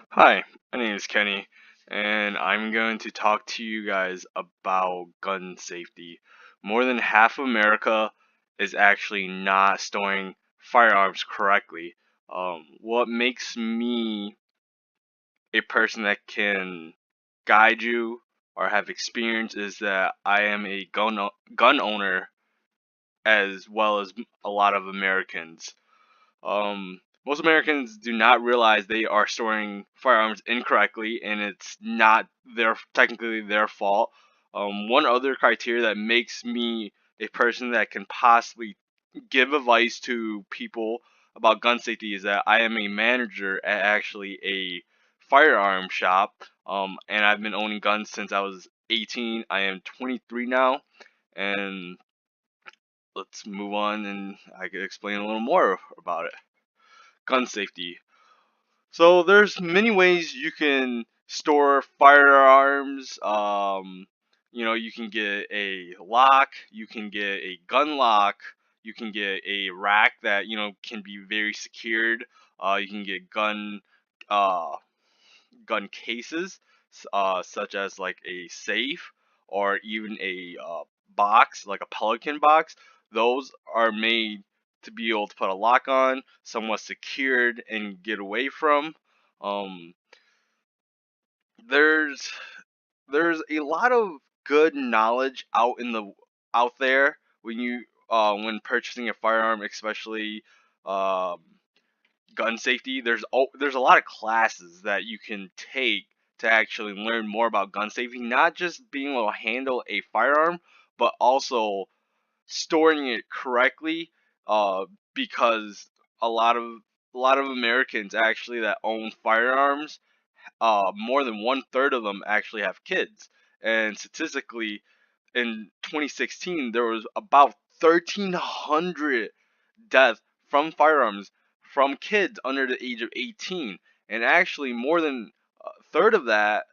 Hi, my name is Kenny, and I'm going to talk to you guys about gun safety. More than half of America is actually not storing firearms correctly. What makes me a person that can guide you or have experience is that I am a gun owner as well as a lot of Americans. Most Americans do not realize they are storing firearms incorrectly, and it's not technically their fault. One other criteria that makes me a person that can possibly give advice to people about gun safety is that I am a manager at actually a firearm shop, and I've been owning guns since I was 18. I am 23 now, and let's move on, and I can explain a little more about it. Gun safety. So there's many ways you can store firearms. You can get a lock, you can get a gun lock, you can get a rack that can be very secured. You can get uh, gun cases, such as like a safe or even a box, like a Pelican box. Those are made to be able to put a lock on, somewhat secured, and get away from. Um, there's there's a lot of good knowledge out there when purchasing a firearm, especially um, gun safety. There's a lot of classes that you can take to actually learn more about gun safety, not just being able to handle a firearm, but also storing it correctly. Because a lot of a lot of Americans actually that own firearms, more than one third of them actually have kids. And statistically, in 2016, there was about 1,300 deaths from firearms from kids under the age of 18, and actually more than a third of that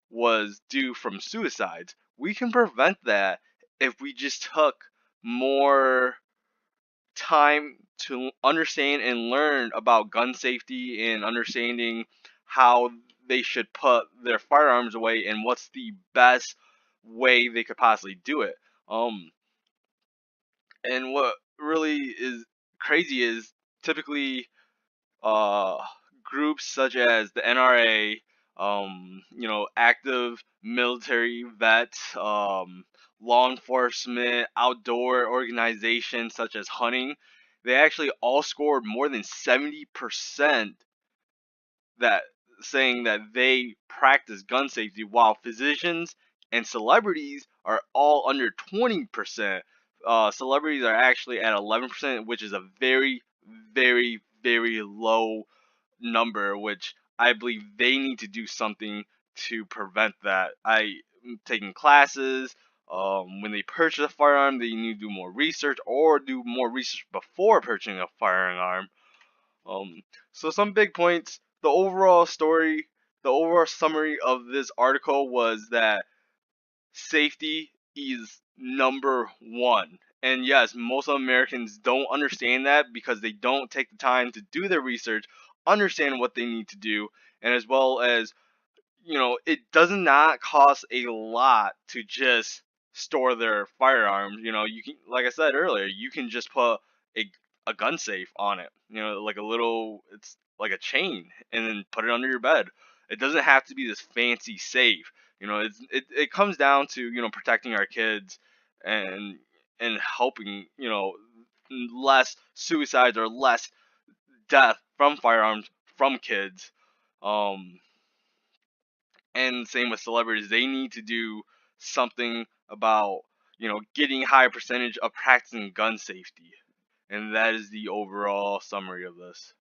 was due from suicides. We can prevent that if we just took more time to understand and learn about gun safety and understanding how they should put their firearms away and what's the best way they could possibly do it. Um, and what really is crazy is typically uh, groups such as the NRA, active military vets, law enforcement, outdoor organizations such as hunting, they actually all scored more than 70% that saying that they practice gun safety, while physicians and celebrities are all under 20%. Celebrities are actually at 11%, which is a very, very, very low number, which I believe they need to do something to prevent that. I am taking classes. When they purchase a firearm, they need to do more research or do more research before purchasing a firearm. So some big points. The overall summary of this article was that safety is number one. And yes, most Americans don't understand that because they don't take the time to do their research, understand what they need to do, and as well as it does not cost a lot to just store their firearms. You can, like I said earlier, you can just put a a gun safe on it. Like it's like a chain, and then put it under your bed. It doesn't have to be this fancy safe. It comes down to protecting our kids and helping less suicides or less death from firearms from kids. Um, and same with celebrities, they need to do something about getting higher percentage of practicing gun safety, and that is the overall summary of this.